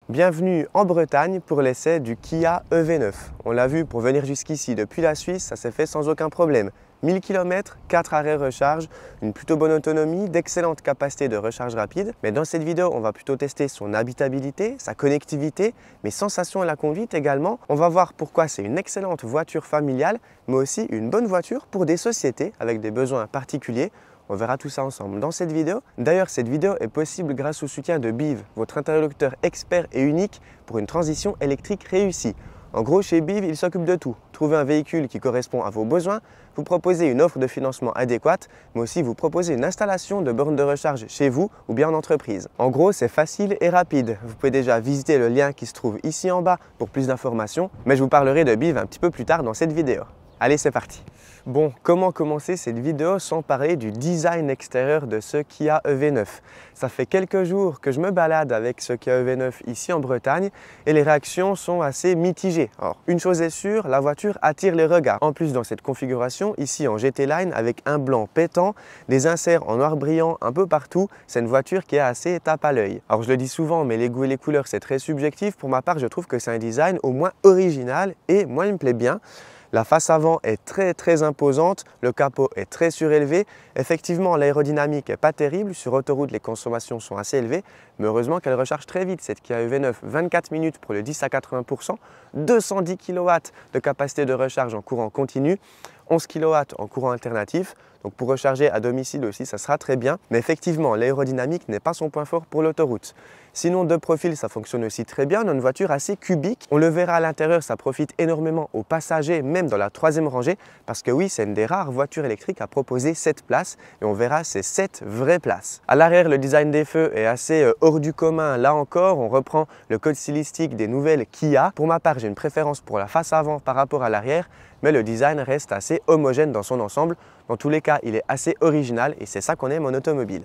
Bienvenue en Bretagne pour l'essai du Kia EV9. On l'a vu, pour venir jusqu'ici depuis la Suisse, ça s'est fait sans aucun problème. 1000 km, 4 arrêts recharge, une plutôt bonne autonomie, d'excellentes capacités de recharge rapide. Mais dans cette vidéo, on va plutôt tester son habitabilité, sa connectivité, mes sensations à la conduite également. On va voir pourquoi c'est une excellente voiture familiale, mais aussi une bonne voiture pour des sociétés avec des besoins particuliers. On verra tout ça ensemble dans cette vidéo. D'ailleurs, cette vidéo est possible grâce au soutien de BIV, votre interlocuteur expert et unique pour une transition électrique réussie. En gros, chez BIV, il s'occupe de tout. Trouver un véhicule qui correspond à vos besoins, vous proposer une offre de financement adéquate, mais aussi vous proposer une installation de bornes de recharge chez vous ou bien en entreprise. En gros, c'est facile et rapide. Vous pouvez déjà visiter le lien qui se trouve ici en bas pour plus d'informations, mais je vous parlerai de BIV un petit peu plus tard dans cette vidéo. Allez, c'est parti! Bon, comment commencer cette vidéo sans parler du design extérieur de ce Kia EV9? Ça fait quelques jours que je me balade avec ce Kia EV9 ici en Bretagne et les réactions sont assez mitigées. Alors, une chose est sûre, la voiture attire les regards. En plus, dans cette configuration, ici en GT Line, avec un blanc pétant, des inserts en noir brillant un peu partout, c'est une voiture qui est assez tape à l'œil. Alors, je le dis souvent, mais les goûts et les couleurs, c'est très subjectif. Pour ma part, je trouve que c'est un design au moins original et moi, il me plaît bien. La face avant est très imposante, le capot est très surélevé. Effectivement, l'aérodynamique n'est pas terrible, sur autoroute les consommations sont assez élevées, mais heureusement qu'elle recharge très vite cette Kia EV9, 24 minutes pour le 10 à 80%, 210 kW de capacité de recharge en courant continu, 11 kW en courant alternatif. Donc pour recharger à domicile aussi, ça sera très bien. Mais effectivement, l'aérodynamique n'est pas son point fort pour l'autoroute. Sinon, de profil, ça fonctionne aussi très bien. On a une voiture assez cubique. On le verra à l'intérieur, ça profite énormément aux passagers, même dans la troisième rangée. Parce que oui, c'est une des rares voitures électriques à proposer 7 places. Et on verra, c'est 7 vraies places. À l'arrière, le design des feux est assez hors du commun. Là encore, on reprend le code stylistique des nouvelles Kia. Pour ma part, j'ai une préférence pour la face avant par rapport à l'arrière. Mais le design reste assez homogène dans son ensemble. Dans tous les cas, il est assez original et c'est ça qu'on aime en automobile.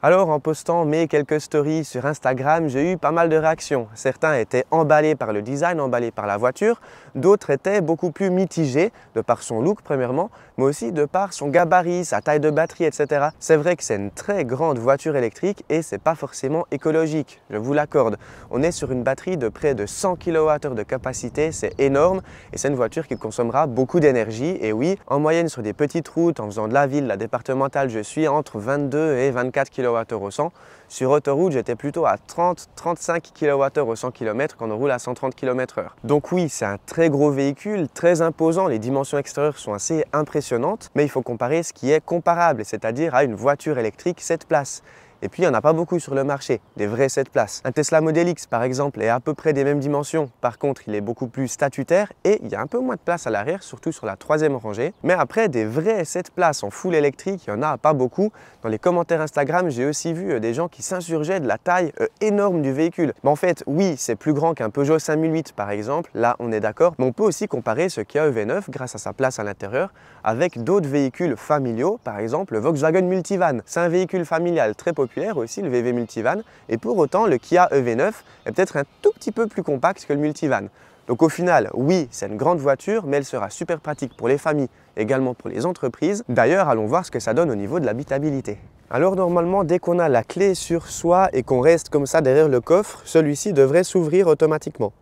Alors, en postant mes quelques stories sur Instagram, j'ai eu pas mal de réactions. Certains étaient emballés par le design, emballés par la voiture. D'autres étaient beaucoup plus mitigés, de par son look premièrement, mais aussi de par son gabarit, sa taille de batterie, etc. C'est vrai que c'est une très grande voiture électrique et c'est pas forcément écologique, je vous l'accorde. On est sur une batterie de près de 100 kWh de capacité, c'est énorme et c'est une voiture qui consommera beaucoup d'énergie. Et oui, en moyenne sur des petites routes, en faisant de la ville, la départementale, je suis entre 22 et 24 kWh au 100. Sur autoroute, j'étais plutôt à 30-35 kWh au 100 km quand on roule à 130 km/h. Donc oui, c'est un très gros véhicule, très imposant. Les dimensions extérieures sont assez impressionnantes, mais il faut comparer ce qui est comparable, c'est-à-dire à une voiture électrique 7 places. Et puis, il n'y en a pas beaucoup sur le marché, des vrais 7 places. Un Tesla Model X, par exemple, est à peu près des mêmes dimensions. Par contre, il est beaucoup plus statutaire et il y a un peu moins de place à l'arrière, surtout sur la troisième rangée. Mais après, des vrais 7 places en full électrique, il n'y en a pas beaucoup. Dans les commentaires Instagram, j'ai aussi vu des gens qui s'insurgeaient de la taille énorme du véhicule. Mais en fait, oui, c'est plus grand qu'un Peugeot 5008, par exemple. Là, on est d'accord. Mais on peut aussi comparer ce Kia EV9, grâce à sa place à l'intérieur, avec d'autres véhicules familiaux, par exemple le Volkswagen Multivan. C'est un véhicule familial très populaire aussi, le VW Multivan, et pour autant le Kia EV9 est peut-être un tout petit peu plus compact que le Multivan. Donc au final, oui, c'est une grande voiture, mais elle sera super pratique pour les familles, également pour les entreprises. D'ailleurs, allons voir ce que ça donne au niveau de l'habitabilité. Alors normalement, dès qu'on a la clé sur soi et qu'on reste comme ça derrière le coffre, celui-ci devrait s'ouvrir automatiquement.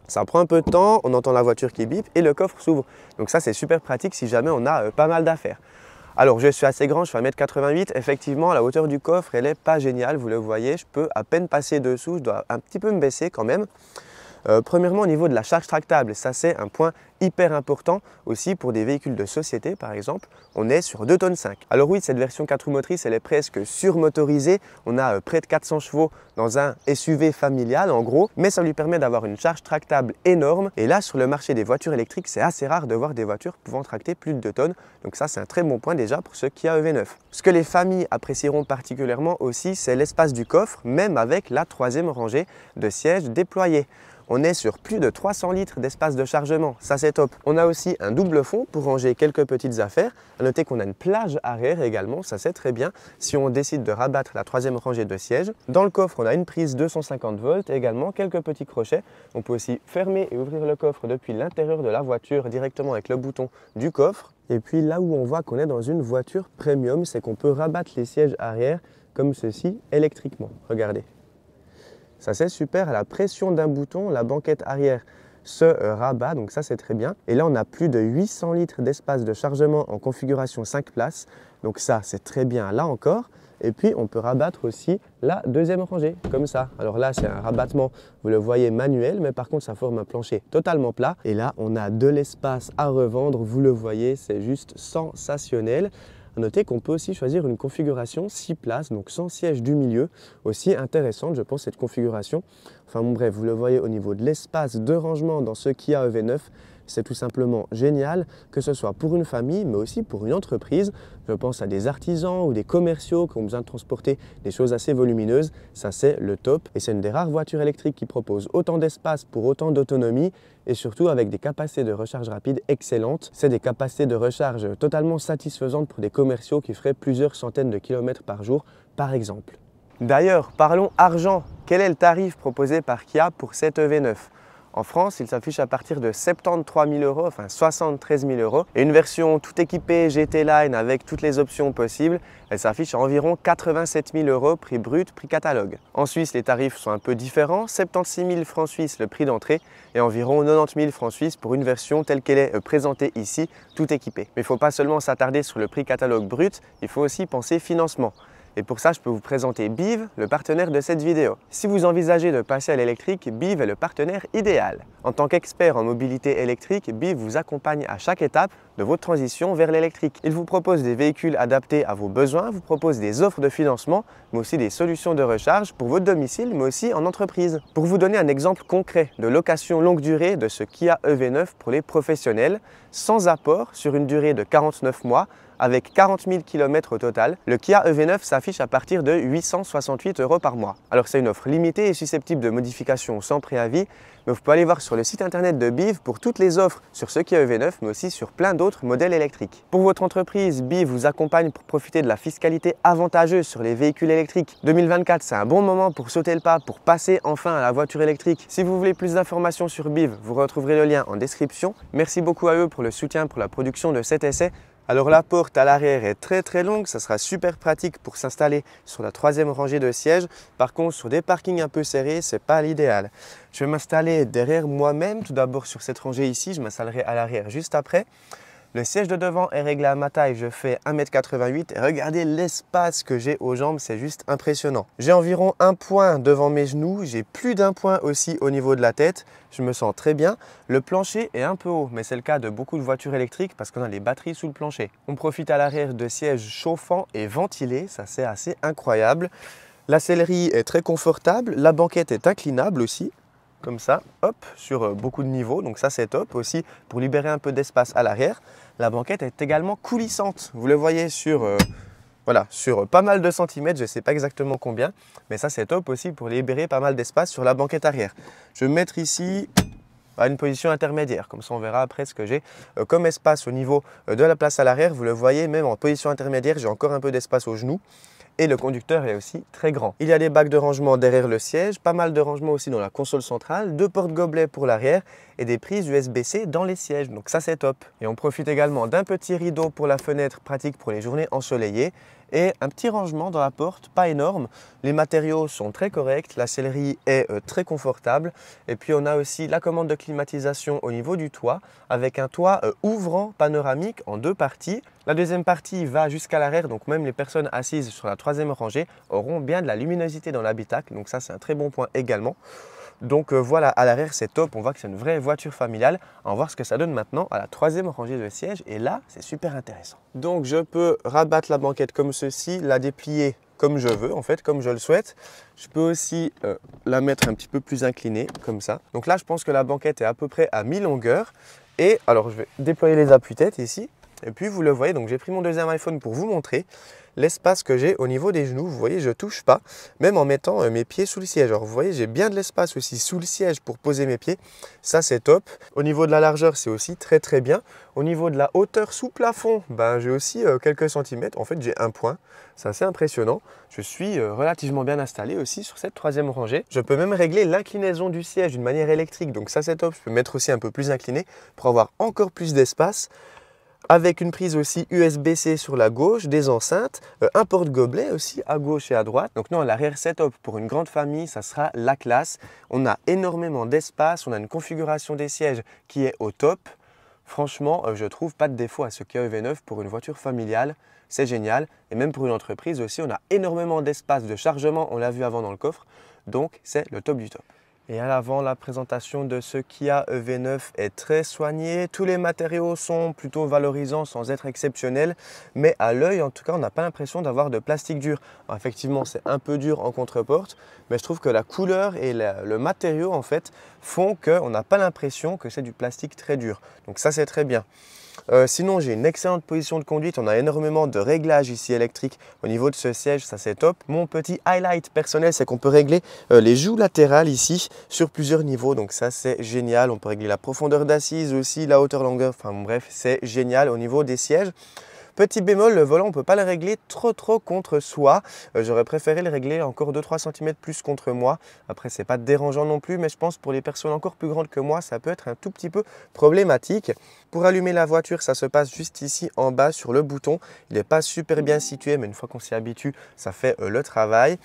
Ça prend un peu de temps, on entend la voiture qui bip et le coffre s'ouvre. Donc ça, c'est super pratique si jamais on a pas mal d'affaires. Alors, je suis assez grand, je fais 1m88. Effectivement, la hauteur du coffre, elle n'est pas géniale, vous le voyez. Je peux à peine passer dessous, je dois un petit peu me baisser quand même. Premièrement, au niveau de la charge tractable, ça c'est un point hyper important aussi pour des véhicules de société par exemple. On est sur 2,5 tonnes. Alors oui, cette version 4 roues motrices, elle est presque surmotorisée. On a près de 400 chevaux dans un SUV familial en gros, mais ça lui permet d'avoir une charge tractable énorme. Et là, sur le marché des voitures électriques, c'est assez rare de voir des voitures pouvant tracter plus de 2 tonnes. Donc ça, c'est un très bon point déjà pour ce Kia EV9. Ce que les familles apprécieront particulièrement aussi, c'est l'espace du coffre, même avec la troisième rangée de sièges déployés. On est sur plus de 300 litres d'espace de chargement, ça c'est top. On a aussi un double fond pour ranger quelques petites affaires. À noter qu'on a une plage arrière également, ça c'est très bien si on décide de rabattre la troisième rangée de sièges. Dans le coffre, on a une prise 250 volts et également quelques petits crochets. On peut aussi fermer et ouvrir le coffre depuis l'intérieur de la voiture directement avec le bouton du coffre. Et puis là où on voit qu'on est dans une voiture premium, c'est qu'on peut rabattre les sièges arrière comme ceci électriquement. Regardez. Ça c'est super, à la pression d'un bouton, la banquette arrière se rabat, donc ça c'est très bien. Et là on a plus de 800 litres d'espace de chargement en configuration 5 places, donc ça c'est très bien là encore. Et puis on peut rabattre aussi la deuxième rangée, comme ça. Alors là c'est un rabattement, vous le voyez, manuel, mais par contre ça forme un plancher totalement plat. Et là on a de l'espace à revendre, vous le voyez, c'est juste sensationnel. À noter qu'on peut aussi choisir une configuration 6 places, donc sans siège du milieu, aussi intéressante je pense cette configuration. Enfin bon bref, vous le voyez au niveau de l'espace de rangement dans ce Kia EV9, c'est tout simplement génial, que ce soit pour une famille mais aussi pour une entreprise. Je pense à des artisans ou des commerciaux qui ont besoin de transporter des choses assez volumineuses, ça c'est le top. Et c'est une des rares voitures électriques qui propose autant d'espace pour autant d'autonomie et surtout avec des capacités de recharge rapide excellentes. C'est des capacités de recharge totalement satisfaisantes pour des commerciaux qui feraient plusieurs centaines de kilomètres par jour par exemple. D'ailleurs, parlons argent. Quel est le tarif proposé par Kia pour cette EV9 ? En France, il s'affiche à partir de 73 000 €, enfin 73 000 €. Et une version tout équipée GT Line avec toutes les options possibles, elle s'affiche à environ 87 000 €, prix brut, prix catalogue. En Suisse, les tarifs sont un peu différents. 76 000 francs suisses le prix d'entrée et environ 90 000 francs suisses pour une version telle qu'elle est présentée ici, tout équipée. Mais il ne faut pas seulement s'attarder sur le prix catalogue brut, il faut aussi penser financement. Et pour ça, je peux vous présenter BIV, le partenaire de cette vidéo. Si vous envisagez de passer à l'électrique, BIV est le partenaire idéal. En tant qu'expert en mobilité électrique, BIV vous accompagne à chaque étape de votre transition vers l'électrique. Il vous propose des véhicules adaptés à vos besoins, vous propose des offres de financement, mais aussi des solutions de recharge pour votre domicile, mais aussi en entreprise. Pour vous donner un exemple concret de location longue durée de ce Kia EV9 pour les professionnels, sans apport sur une durée de 49 mois, avec 40 000 km au total, le Kia EV9 s'affiche à partir de 868 € par mois. Alors c'est une offre limitée et susceptible de modification sans préavis, mais vous pouvez aller voir sur le site internet de BIV pour toutes les offres sur ce Kia EV9, mais aussi sur plein d'autres modèles électriques. Pour votre entreprise, BIV vous accompagne pour profiter de la fiscalité avantageuse sur les véhicules électriques. 2024, c'est un bon moment pour sauter le pas, pour passer enfin à la voiture électrique. Si vous voulez plus d'informations sur BIV, vous retrouverez le lien en description. Merci beaucoup à eux pour le soutien pour la production de cet essai. Alors la porte à l'arrière est très longue, ça sera super pratique pour s'installer sur la troisième rangée de sièges. Par contre, sur des parkings un peu serrés, c'est pas l'idéal. Je vais m'installer derrière moi-même, tout d'abord sur cette rangée ici, je m'installerai à l'arrière juste après. Le siège de devant est réglé à ma taille, je fais 1,88 m et regardez l'espace que j'ai aux jambes, c'est juste impressionnant. J'ai environ un point devant mes genoux, j'ai plus d'un point aussi au niveau de la tête, je me sens très bien. Le plancher est un peu haut, mais c'est le cas de beaucoup de voitures électriques parce qu'on a les batteries sous le plancher. On profite à l'arrière de sièges chauffants et ventilés, ça c'est assez incroyable. La sellerie est très confortable, la banquette est inclinable aussi. Comme ça, hop, sur beaucoup de niveaux, donc ça c'est top aussi pour libérer un peu d'espace à l'arrière. La banquette est également coulissante, vous le voyez sur pas mal de centimètres, je ne sais pas exactement combien, mais ça c'est top aussi pour libérer pas mal d'espace sur la banquette arrière. Je vais me mettre ici à une position intermédiaire, comme ça on verra après ce que j'ai comme espace au niveau de la place à l'arrière. Vous le voyez, même en position intermédiaire, j'ai encore un peu d'espace aux genoux. Et le conducteur est aussi très grand. Il y a des bacs de rangement derrière le siège, pas mal de rangement aussi dans la console centrale, deux porte-gobelets pour l'arrière et des prises USB-C dans les sièges, donc ça c'est top. Et on profite également d'un petit rideau pour la fenêtre, pratique pour les journées ensoleillées, et un petit rangement dans la porte, pas énorme. Les matériaux sont très corrects, la sellerie est très confortable, et puis on a aussi la commande de climatisation au niveau du toit, avec un toit ouvrant panoramique en deux parties. La deuxième partie va jusqu'à l'arrière, donc même les personnes assises sur la troisième rangée auront bien de la luminosité dans l'habitacle, donc ça c'est un très bon point également. Donc voilà, à l'arrière c'est top, on voit que c'est une vraie voiture familiale. On va voir ce que ça donne maintenant à la troisième rangée de sièges et là c'est super intéressant. Donc je peux rabattre la banquette comme ceci, la déplier comme je veux en fait, comme je le souhaite. Je peux aussi la mettre un petit peu plus inclinée comme ça. Donc là je pense que la banquette est à peu près à mi-longueur. Et alors je vais déployer les appuis-têtes ici. Et puis vous le voyez, donc j'ai pris mon deuxième iPhone pour vous montrer l'espace que j'ai au niveau des genoux. Vous voyez, je ne touche pas, même en mettant mes pieds sous le siège. Alors vous voyez, j'ai bien de l'espace aussi sous le siège pour poser mes pieds. Ça, c'est top. Au niveau de la largeur, c'est aussi très bien. Au niveau de la hauteur sous plafond, j'ai aussi quelques centimètres. En fait, j'ai un point. C'est assez impressionnant. Je suis relativement bien installé aussi sur cette troisième rangée. Je peux même régler l'inclinaison du siège d'une manière électrique. Donc ça, c'est top. Je peux mettre aussi un peu plus incliné pour avoir encore plus d'espace. avec une prise aussi USB-C sur la gauche, des enceintes, un porte-gobelet aussi à gauche et à droite. Donc non, l'arrière setup pour une grande famille, ça sera la classe. On a énormément d'espace, on a une configuration des sièges qui est au top. Franchement, je trouve pas de défaut à ce Kia EV9 pour une voiture familiale. C'est génial. Et même pour une entreprise aussi, on a énormément d'espace de chargement, on l'a vu avant dans le coffre. Donc c'est le top du top. Et à l'avant, la présentation de ce Kia EV9 est très soignée. Tous les matériaux sont plutôt valorisants sans être exceptionnels. Mais à l'œil, en tout cas, on n'a pas l'impression d'avoir de plastique dur. Alors, effectivement, c'est un peu dur en contreporte. Mais je trouve que la couleur et le matériau, en fait, font qu'on n'a pas l'impression que c'est du plastique très dur. Donc ça, c'est très bien. Sinon, j'ai une excellente position de conduite. On a énormément de réglages ici électriques au niveau de ce siège, ça c'est top. Mon petit highlight personnel, c'est qu'on peut régler les joues latérales ici sur plusieurs niveaux. Donc ça c'est génial. On peut régler la profondeur d'assise aussi, la hauteur, longueur. Enfin bref, c'est génial au niveau des sièges. Petit bémol, le volant, on ne peut pas le régler trop contre soi. J'aurais préféré le régler encore 2-3 cm plus contre moi. Après, ce n'est pas dérangeant non plus, mais je pense pour les personnes encore plus grandes que moi, ça peut être un tout petit peu problématique. Pour allumer la voiture, ça se passe juste ici en bas sur le bouton. Il n'est pas super bien situé, mais une fois qu'on s'y habitue, ça fait le travail.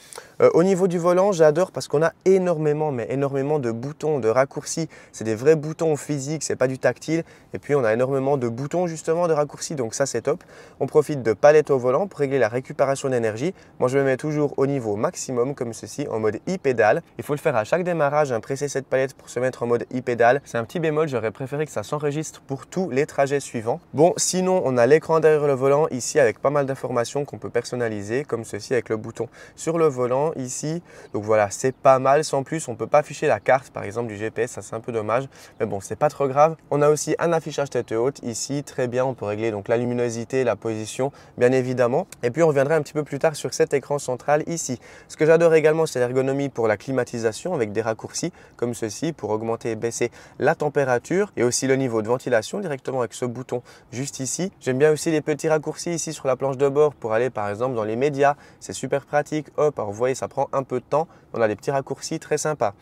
Au niveau du volant, j'adore parce qu'on a énormément de boutons, de raccourcis. C'est des vrais boutons physiques, ce n'est pas du tactile. Et puis, on a énormément de boutons justement de raccourcis, donc ça c'est top. On profite de palettes au volant pour régler la récupération d'énergie. Moi, je me mets toujours au niveau maximum, comme ceci, en mode e-pédale. Il faut le faire à chaque démarrage, presser cette palette pour se mettre en mode e-pédale. C'est un petit bémol, j'aurais préféré que ça s'enregistre pour tous les trajets suivants. Bon, sinon, on a l'écran derrière le volant ici avec pas mal d'informations qu'on peut personnaliser, comme ceci avec le bouton sur le volant ici. Donc voilà, c'est pas mal. Sans plus, on ne peut pas afficher la carte, par exemple, du GPS, ça c'est un peu dommage. Mais bon, c'est pas trop grave. On a aussi un affichage tête haute ici, très bien. On peut régler donc la luminosité, la position bien évidemment, et puis on reviendra un petit peu plus tard sur cet écran central ici. Ce que j'adore également, c'est l'ergonomie pour la climatisation avec des raccourcis comme ceci pour augmenter et baisser la température, et aussi le niveau de ventilation directement avec ce bouton juste ici. J'aime bien aussi les petits raccourcis ici sur la planche de bord pour aller par exemple dans les médias, c'est super pratique. Hop, alors vous voyez, ça prend un peu de temps, on a des petits raccourcis très sympas.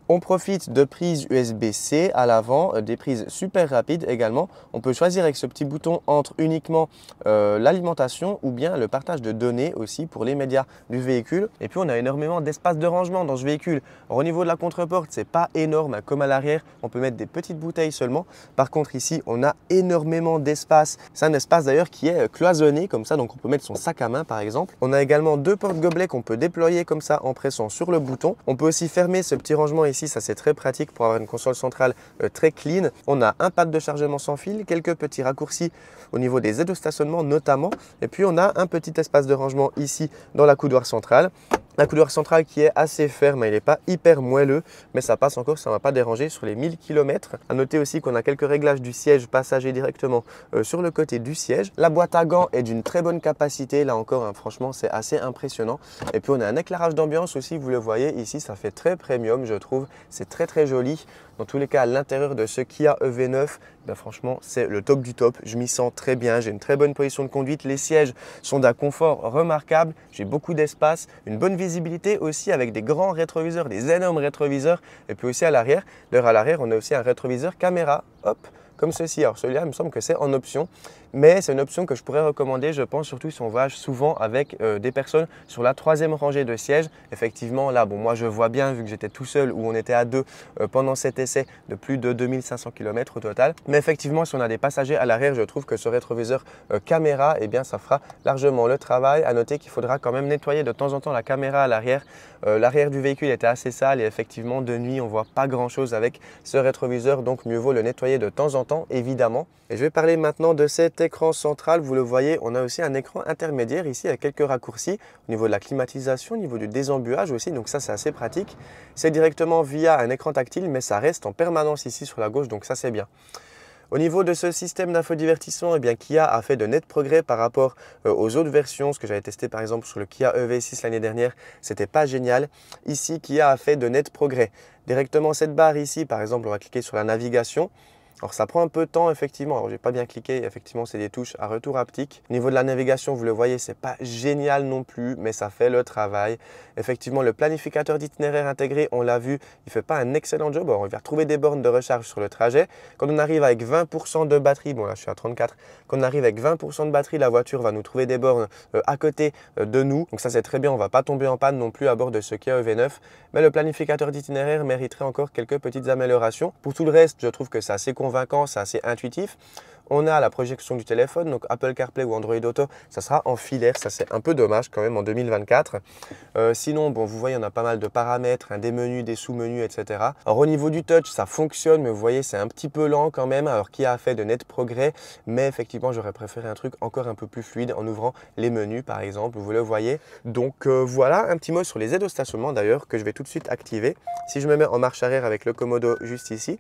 On profite de prises USB-C à l'avant, des prises super rapides également. On peut choisir avec ce petit bouton entre uniquement l'alimentation ou bien le partage de données aussi pour les médias du véhicule. Et puis on a énormément d'espace de rangement dans ce véhicule. Alors, au niveau de la contreporte, c'est pas énorme comme à l'arrière. On peut mettre des petites bouteilles seulement. Par contre ici, on a énormément d'espace. C'est un espace d'ailleurs qui est cloisonné comme ça, donc on peut mettre son sac à main par exemple. On a également deux porte-gobelets qu'on peut déployer comme ça en pressant sur le bouton. On peut aussi fermer ce petit rangement ici. Ça c'est très pratique pour avoir une console centrale très clean. On a un pad de chargement sans fil, quelques petits raccourcis au niveau des aides au stationnement notamment. Et puis on a un petit espace de rangement ici dans la coudoir centrale. La coudoir centrale qui est assez ferme, il n'est pas hyper moelleux, mais ça passe encore, ça ne va pas déranger sur les 1000 km. A noter aussi qu'on a quelques réglages du siège passager directement sur le côté du siège. La boîte à gants est d'une très bonne capacité, là encore, franchement, c'est assez impressionnant. Et puis on a un éclairage d'ambiance aussi, vous le voyez ici, ça fait très premium, je trouve. C'est très joli. Dans tous les cas, à l'intérieur de ce Kia EV9, franchement, c'est le top du top. Je m'y sens très bien, j'ai une très bonne position de conduite. Les sièges sont d'un confort remarquable. J'ai beaucoup d'espace, une bonne visibilité aussi avec des grands rétroviseurs, des énormes rétroviseurs. Et puis aussi à l'arrière, d'ailleurs à l'arrière, on a aussi un rétroviseur caméra, hop, comme ceci. Alors celui-là, il me semble que c'est en option, mais c'est une option que je pourrais recommander, je pense, surtout si on voyage souvent avec des personnes sur la troisième rangée de sièges. Effectivement, là, bon, moi je vois bien, vu que j'étais tout seul ou on était à deux pendant cet essai de plus de 2500 km au total. Mais effectivement, si on a des passagers à l'arrière, je trouve que ce rétroviseur caméra, eh bien, ça fera largement le travail. À noter qu'il faudra quand même nettoyer de temps en temps la caméra à l'arrière. L'arrière du véhicule était assez sale et effectivement, de nuit, on ne voit pas grand-chose avec ce rétroviseur, donc mieux vaut le nettoyer de temps en temps, évidemment. Et je vais parler maintenant de cet écran central. Vous le voyez, on a aussi un écran intermédiaire ici avec quelques raccourcis au niveau de la climatisation, au niveau du désembuage aussi, donc ça c'est assez pratique. C'est directement via un écran tactile, mais ça reste en permanence ici sur la gauche, donc ça c'est bien. Au niveau de ce système d'infodivertissement, eh bien, Kia a fait de nets progrès par rapport aux autres versions. Ce que j'avais testé par exemple sur le Kia EV6 l'année dernière, c'était pas génial. Ici, Kia a fait de nets progrès. Directement cette barre ici, par exemple, on va cliquer sur la navigation. Alors ça prend un peu de temps effectivement, alors j'ai pas bien cliqué, effectivement c'est des touches à retour haptique. Au niveau de la navigation, vous le voyez, c'est pas génial non plus, mais ça fait le travail. Effectivement, le planificateur d'itinéraire intégré, on l'a vu, il fait pas un excellent job. Alors, il va retrouver des bornes de recharge sur le trajet. Quand on arrive avec 20% de batterie, bon là je suis à 34, quand on arrive avec 20% de batterie, la voiture va nous trouver des bornes à côté de nous. Donc ça c'est très bien, on va pas tomber en panne non plus à bord de ce Kia EV9. Mais le planificateur d'itinéraire mériterait encore quelques petites améliorations. Pour tout le reste, je trouve que c'est assez convaincant, c'est assez intuitif. On a la projection du téléphone, donc Apple CarPlay ou Android Auto, ça sera en filaire, ça c'est un peu dommage quand même en 2024. Sinon, bon, vous voyez, on a pas mal de paramètres, des menus, des sous-menus, etc. Alors au niveau du touch, ça fonctionne, mais vous voyez, c'est un petit peu lent quand même, alors qu'il a fait de nets progrès. Mais effectivement, j'aurais préféré un truc encore un peu plus fluide en ouvrant les menus, par exemple, vous le voyez. Donc voilà, un petit mot sur les aides au stationnement d'ailleurs, que je vais tout de suite activer. Si je me mets en marche arrière avec le Komodo juste ici,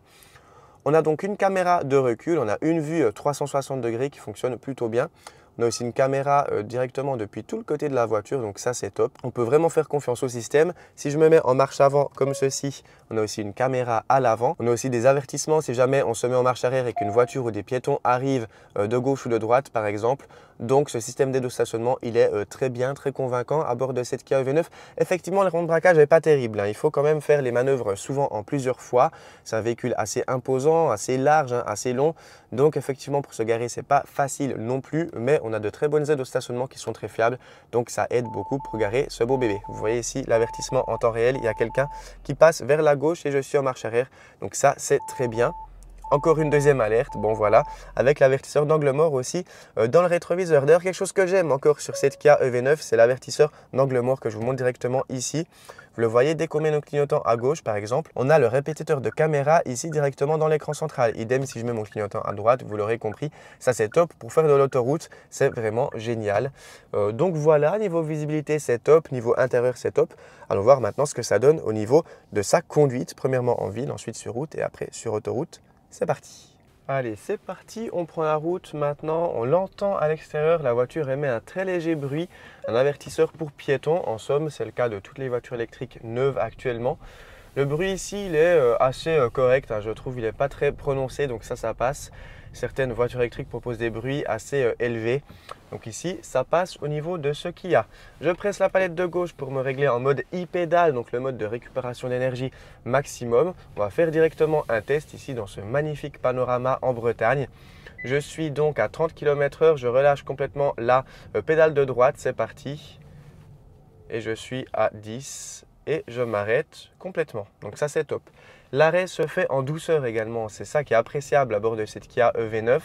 on a donc une caméra de recul, on a une vue 360 degrés qui fonctionne plutôt bien. On a aussi une caméra directement depuis tout le côté de la voiture, donc ça c'est top. On peut vraiment faire confiance au système. Si je me mets en marche avant comme ceci, on a aussi une caméra à l'avant. On a aussi des avertissements si jamais on se met en marche arrière et qu'une voiture ou des piétons arrivent de gauche ou de droite par exemple. Donc ce système d'aide au stationnement, il est très bien, très convaincant à bord de cette Kia EV9. Effectivement, le rond de braquage n'est pas terrible, hein. Il faut quand même faire les manœuvres souvent en plusieurs fois. C'est un véhicule assez imposant, assez large, hein, assez long. Donc effectivement, pour se garer, c'est pas facile non plus, mais on a de très bonnes aides au stationnement qui sont très fiables. Donc ça aide beaucoup pour garer ce beau bébé. Vous voyez ici l'avertissement en temps réel. Il y a quelqu'un qui passe vers la gauche et je suis en marche arrière. Donc ça, c'est très bien. Encore une deuxième alerte, bon voilà, avec l'avertisseur d'angle mort aussi dans le rétroviseur. D'ailleurs, quelque chose que j'aime encore sur cette Kia EV9, c'est l'avertisseur d'angle mort que je vous montre directement ici. Vous le voyez, dès qu'on met nos clignotants à gauche par exemple, on a le répétiteur de caméra ici directement dans l'écran central. Idem si je mets mon clignotant à droite, vous l'aurez compris, ça c'est top pour faire de l'autoroute, c'est vraiment génial. Donc voilà, niveau visibilité c'est top, niveau intérieur c'est top. Allons voir maintenant ce que ça donne au niveau de sa conduite, premièrement en ville, ensuite sur route et après sur autoroute. C'est parti. Allez, c'est parti, on prend la route maintenant, on l'entend à l'extérieur, la voiture émet un très léger bruit, un avertisseur pour piétons, en somme, c'est le cas de toutes les voitures électriques neuves actuellement. Le bruit ici, il est assez correct, hein, je trouve, il n'est pas très prononcé, donc ça passe. Certaines voitures électriques proposent des bruits assez élevés. Donc ici, ça passe au niveau de ce qu'il y a. Je presse la palette de gauche pour me régler en mode e-pédale, donc le mode de récupération d'énergie maximum. On va faire directement un test ici dans ce magnifique panorama en Bretagne. Je suis donc à 30 km/h, je relâche complètement la pédale de droite, c'est parti. Et je suis à 10 et je m'arrête complètement. Donc ça, c'est top. L'arrêt se fait en douceur également, c'est ça qui est appréciable à bord de cette Kia EV9.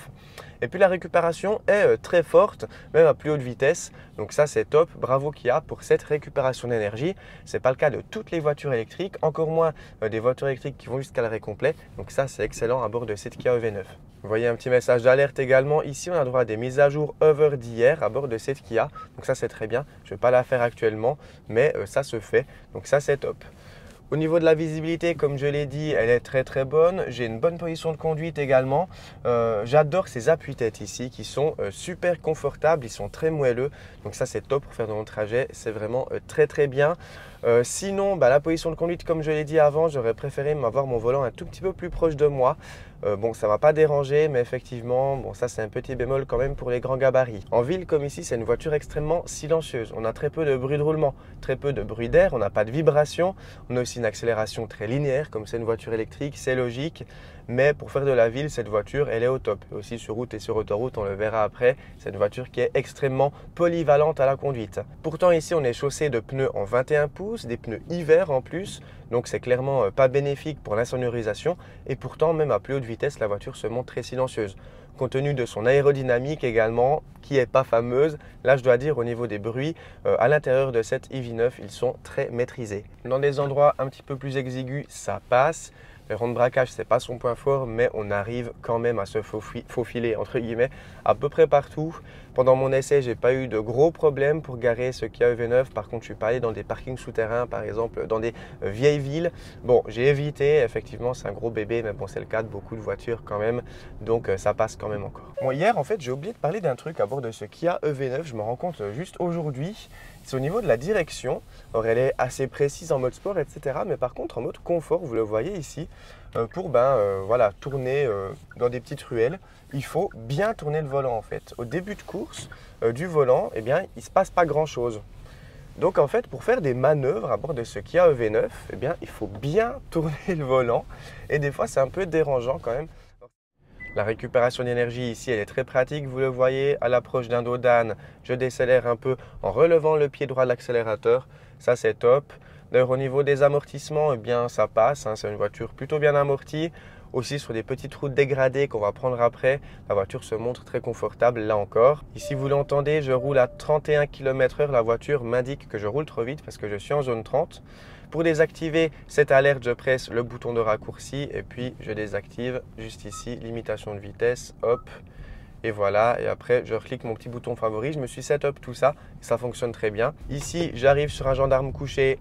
Et puis la récupération est très forte, même à plus haute vitesse. Donc ça c'est top, bravo Kia pour cette récupération d'énergie. Ce n'est pas le cas de toutes les voitures électriques, encore moins des voitures électriques qui vont jusqu'à l'arrêt complet. Donc ça c'est excellent à bord de cette Kia EV9. Vous voyez un petit message d'alerte également. Ici on a droit à des mises à jour over d'hier à bord de cette Kia. Donc ça c'est très bien, je ne vais pas la faire actuellement, mais ça se fait. Donc ça c'est top. Au niveau de la visibilité, comme je l'ai dit, elle est très bonne. J'ai une bonne position de conduite également. J'adore ces appuis-têtes ici qui sont super confortables. Ils sont très moelleux. Donc ça, c'est top pour faire de long trajet. C'est vraiment très bien. Sinon, la position de conduite, comme je l'ai dit avant, j'aurais préféré avoir mon volant un tout petit peu plus proche de moi. Bon, ça ne va pas déranger, mais effectivement, bon, ça c'est un petit bémol quand même pour les grands gabarits. En ville, comme ici, c'est une voiture extrêmement silencieuse. On a très peu de bruit de roulement, très peu de bruit d'air, on n'a pas de vibration. On a aussi une accélération très linéaire, comme c'est une voiture électrique, c'est logique. Mais pour faire de la ville, cette voiture, elle est au top. Aussi sur route et sur autoroute, on le verra après, c'est une voiture qui est extrêmement polyvalente à la conduite. Pourtant, ici, on est chaussé de pneus en 21 pouces, des pneus hiver en plus. Donc, c'est clairement pas bénéfique pour l'insonorisation. Et pourtant, même à plus haute vitesse, la voiture se montre très silencieuse. Compte tenu de son aérodynamique également, qui n'est pas fameuse, là je dois dire au niveau des bruits, à l'intérieur de cette EV9, ils sont très maîtrisés. Dans des endroits un petit peu plus exigus, ça passe. Le rond de braquage, ce n'est pas son point fort, mais on arrive quand même à se faufiler, entre guillemets, à peu près partout. Pendant mon essai, je n'ai pas eu de gros problèmes pour garer ce Kia EV9. Par contre, je suis pas allé dans des parkings souterrains, par exemple, dans des vieilles villes. Bon, j'ai évité, effectivement, c'est un gros bébé, mais bon, c'est le cas de beaucoup de voitures quand même. Donc, ça passe quand même encore. Bon, hier, en fait, j'ai oublié de parler d'un truc à bord de ce Kia EV9. Je me rends compte juste aujourd'hui. c'est au niveau de la direction. Alors elle est assez précise en mode sport, etc. Mais par contre en mode confort, vous le voyez ici, pour voilà, tourner dans des petites ruelles, il faut bien tourner le volant en fait. Au début de course du volant, eh bien, il ne se passe pas grand chose. Donc en fait, pour faire des manœuvres à bord de ce Kia EV9, eh bien, il faut bien tourner le volant. Et des fois, c'est un peu dérangeant quand même. La récupération d'énergie ici, elle est très pratique. Vous le voyez, à l'approche d'un dos d'âne, je décélère un peu en relevant le pied droit de l'accélérateur. Ça, c'est top. D'ailleurs, au niveau des amortissements, eh bien, ça passe. Hein, c'est une voiture plutôt bien amortie. Aussi sur des petites routes dégradées qu'on va prendre après, la voiture se montre très confortable là encore. Ici vous l'entendez, je roule à 31 km/h, la voiture m'indique que je roule trop vite parce que je suis en zone 30. Pour désactiver cette alerte, je presse le bouton de raccourci et puis je désactive juste ici, limitation de vitesse, hop. Et voilà, et après je clique mon petit bouton favori, je me suis set up tout ça et ça fonctionne très bien. Ici j'arrive sur un gendarme couché,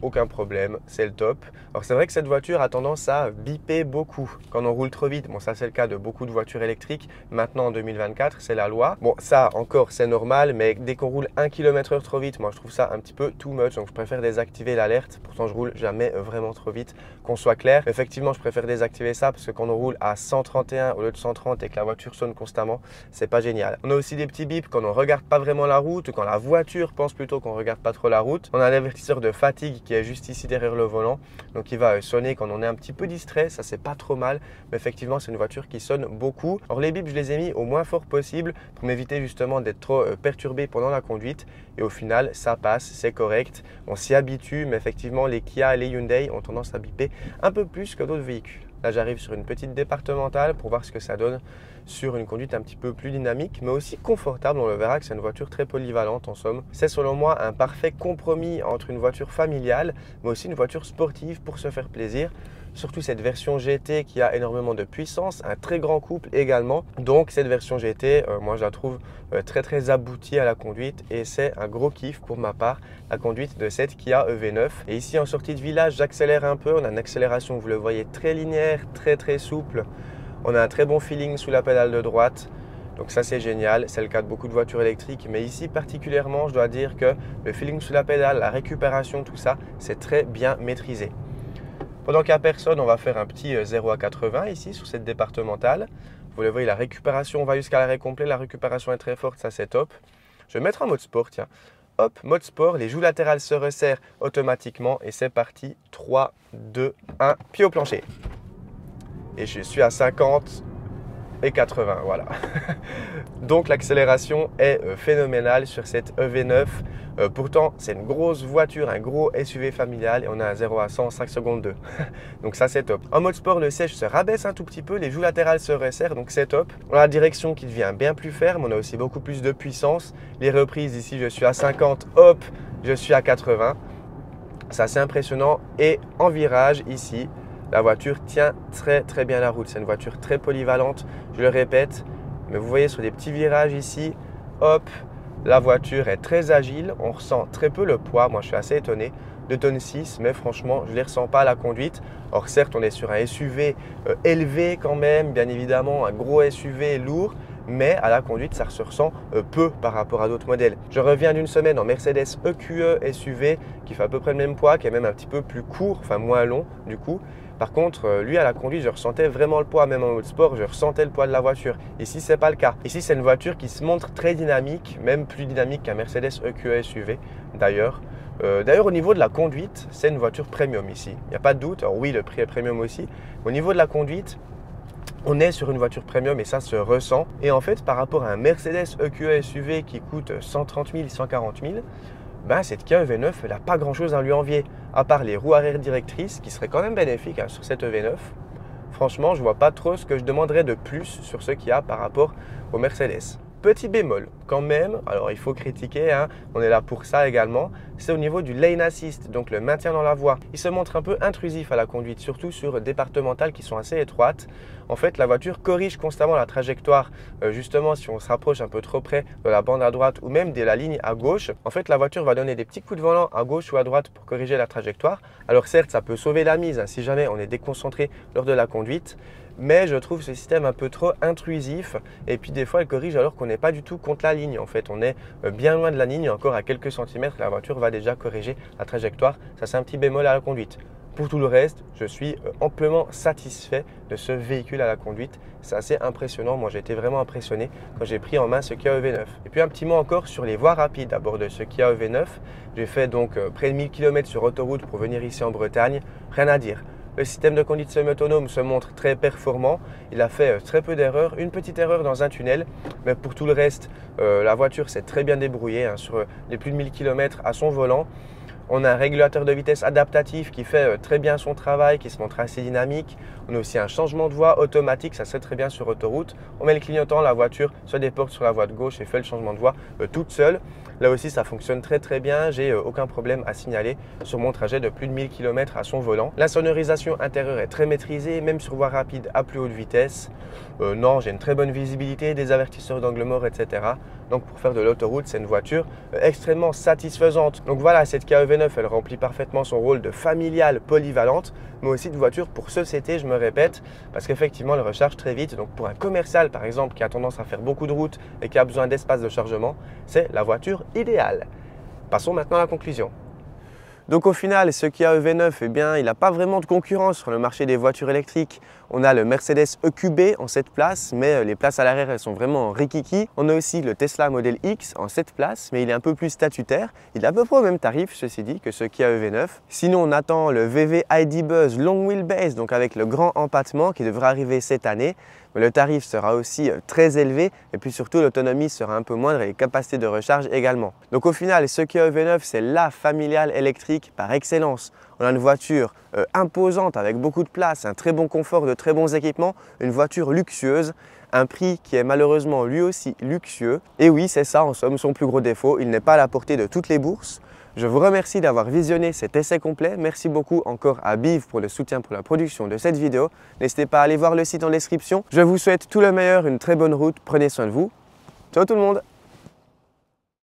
aucun problème, c'est le top. Alors c'est vrai que cette voiture a tendance à biper beaucoup quand on roule trop vite. Bon, ça c'est le cas de beaucoup de voitures électriques. Maintenant en 2024, c'est la loi. Bon, ça encore c'est normal, mais dès qu'on roule 1 km/h trop vite, moi je trouve ça un petit peu too much. Donc je préfère désactiver l'alerte. Pourtant je roule jamais vraiment trop vite, qu'on soit clair. Effectivement, je préfère désactiver ça parce que quand on roule à 131 au lieu de 130 et que la voiture sonne constamment, c'est pas génial. On a aussi des petits bips quand on regarde pas vraiment la route, quand la voiture pense plutôt qu'on regarde pas trop la route. On a un avertisseur de fatigue qui est juste ici derrière le volant, donc il va sonner quand on est un petit peu distrait. Ça c'est pas trop mal, mais effectivement c'est une voiture qui sonne beaucoup. Alors les bips je les ai mis au moins fort possible pour m'éviter justement d'être trop perturbé pendant la conduite, et au final ça passe, c'est correct, on s'y habitue. Mais effectivement les Kia et les Hyundai ont tendance à biper un peu plus que d'autres véhicules. Là j'arrive sur une petite départementale pour voir ce que ça donne sur une conduite un petit peu plus dynamique, mais aussi confortable. On le verra que c'est une voiture très polyvalente en somme. C'est selon moi un parfait compromis entre une voiture familiale, mais aussi une voiture sportive pour se faire plaisir. Surtout cette version GT qui a énormément de puissance, un très grand couple également. Donc cette version GT, moi je la trouve très aboutie à la conduite, et c'est un gros kiff pour ma part, la conduite de cette Kia EV9. Et ici en sortie de village, j'accélère un peu. On a une accélération, vous le voyez, très linéaire, très souple. On a un très bon feeling sous la pédale de droite. Donc ça c'est génial, c'est le cas de beaucoup de voitures électriques, mais ici particulièrement je dois dire que le feeling sous la pédale, la récupération, tout ça, c'est très bien maîtrisé. Pendant qu'il n'y a personne, on va faire un petit 0 à 80 ici sur cette départementale. Vous le voyez, la récupération va jusqu'à l'arrêt complet, la récupération est très forte, ça c'est top. Je vais mettre en mode sport, tiens. Hop, mode sport, les joues latérales se resserrent automatiquement et c'est parti. 3, 2, 1, pied au plancher. Et je suis à 50 et 80, voilà. Donc l'accélération est phénoménale sur cette EV9. Pourtant, c'est une grosse voiture, un gros SUV familial, et on a un 0 à 100 en 5 secondes 2. Donc ça c'est top. En mode sport, le siège se rabaisse un tout petit peu, les joues latérales se resserrent, donc c'est top. On a la direction qui devient bien plus ferme, on a aussi beaucoup plus de puissance. Les reprises, ici je suis à 50, hop, je suis à 80. C'est assez impressionnant. Et en virage, ici, la voiture tient très bien la route. C'est une voiture très polyvalente, je le répète. Mais vous voyez sur des petits virages ici, hop, la voiture est très agile. On ressent très peu le poids. Moi, je suis assez étonné. 2,6 tonnes, mais franchement, je ne les ressens pas à la conduite. Or, certes, on est sur un SUV élevé quand même, bien évidemment, un gros SUV lourd. Mais à la conduite, ça se ressent peu par rapport à d'autres modèles. Je reviens d'une semaine en Mercedes EQE SUV qui fait à peu près le même poids, qui est même un petit peu plus court, enfin moins long du coup. Par contre, lui à la conduite, je ressentais vraiment le poids, même en mode sport, je ressentais le poids de la voiture. Ici, ce n'est pas le cas. Ici, c'est une voiture qui se montre très dynamique, même plus dynamique qu'un Mercedes EQE SUV d'ailleurs. D'ailleurs, au niveau de la conduite, c'est une voiture premium ici. Il n'y a pas de doute. Alors oui, le prix est premium aussi. Au niveau de la conduite, on est sur une voiture premium et ça se ressent. Et en fait, par rapport à un Mercedes EQE SUV qui coûte 130 000, 140 000, ben, cette Kia EV9, elle n'a pas grand-chose à lui envier, à part les roues arrière directrices qui seraient quand même bénéfiques sur cette EV9. Franchement, je ne vois pas trop ce que je demanderais de plus sur ce Kia par rapport au Mercedes. Petit bémol quand même, alors il faut critiquer, hein, on est là pour ça également, c'est au niveau du lane assist, donc le maintien dans la voie. Il se montre un peu intrusif à la conduite, surtout sur départementales qui sont assez étroites. En fait, la voiture corrige constamment la trajectoire, justement si on se rapproche un peu trop près de la bande à droite ou même de la ligne à gauche. En fait, la voiture va donner des petits coups de volant à gauche ou à droite pour corriger la trajectoire. Alors certes, ça peut sauver la mise hein, si jamais on est déconcentré lors de la conduite. mais je trouve ce système un peu trop intrusif et puis des fois elle corrige alors qu'on n'est pas du tout contre la ligne. En fait, on est bien loin de la ligne, encore à quelques centimètres, la voiture va déjà corriger la trajectoire. Ça, c'est un petit bémol à la conduite. Pour tout le reste, je suis amplement satisfait de ce véhicule à la conduite. C'est assez impressionnant. Moi, j'ai été vraiment impressionné quand j'ai pris en main ce Kia EV9. Et puis un petit mot encore sur les voies rapides à bord de ce Kia EV9. J'ai fait donc près de 1000 km sur autoroute pour venir ici en Bretagne. Rien à dire. Le système de conduite semi-autonome se montre très performant. Il a fait très peu d'erreurs, une petite erreur dans un tunnel. Mais pour tout le reste, la voiture s'est très bien débrouillée sur les plus de 1000 km à son volant. On a un régulateur de vitesse adaptatif qui fait très bien son travail, qui se montre assez dynamique. On a aussi un changement de voie automatique, ça se fait très bien sur autoroute. On met le clignotant, la voiture se déporte sur la voie de gauche et fait le changement de voie toute seule. Là aussi, ça fonctionne très très bien. J'ai aucun problème à signaler sur mon trajet de plus de 1000 km à son volant. La sonorisation intérieure est très maîtrisée, même sur voie rapide à plus haute vitesse. Non, j'ai une très bonne visibilité, des avertisseurs d'angle mort, etc. Donc pour faire de l'autoroute, c'est une voiture extrêmement satisfaisante. Donc voilà, cette Kia EV9, elle remplit parfaitement son rôle de familiale polyvalente, mais aussi de voiture pour société, je me répète, parce qu'effectivement, elle recharge très vite. Donc pour un commercial, par exemple, qui a tendance à faire beaucoup de routes et qui a besoin d'espace de chargement, c'est la voiture idéale. Passons maintenant à la conclusion. Donc au final, ce Kia EV9, eh bien, il n'a pas vraiment de concurrence sur le marché des voitures électriques. On a le Mercedes EQB en 7 places, mais les places à l'arrière, elles sont vraiment rikiki. On a aussi le Tesla Model X en 7 places, mais il est un peu plus statutaire. Il est à peu près au même tarif, ceci dit, que ce Kia EV9. Sinon, on attend le VW ID Buzz Long Wheelbase, donc avec le grand empattement qui devrait arriver cette année. Mais le tarif sera aussi très élevé et puis surtout l'autonomie sera un peu moindre et les capacités de recharge également. Donc au final, ce Kia EV9, c'est la familiale électrique par excellence. On a une voiture imposante avec beaucoup de place, un très bon confort, de très bons équipements, une voiture luxueuse, un prix qui est malheureusement lui aussi luxueux. Et oui, c'est ça en somme son plus gros défaut, il n'est pas à la portée de toutes les bourses. Je vous remercie d'avoir visionné cet essai complet. Merci beaucoup encore à Biv pour le soutien pour la production de cette vidéo. N'hésitez pas à aller voir le site en description. Je vous souhaite tout le meilleur, une très bonne route. Prenez soin de vous. Ciao tout le monde!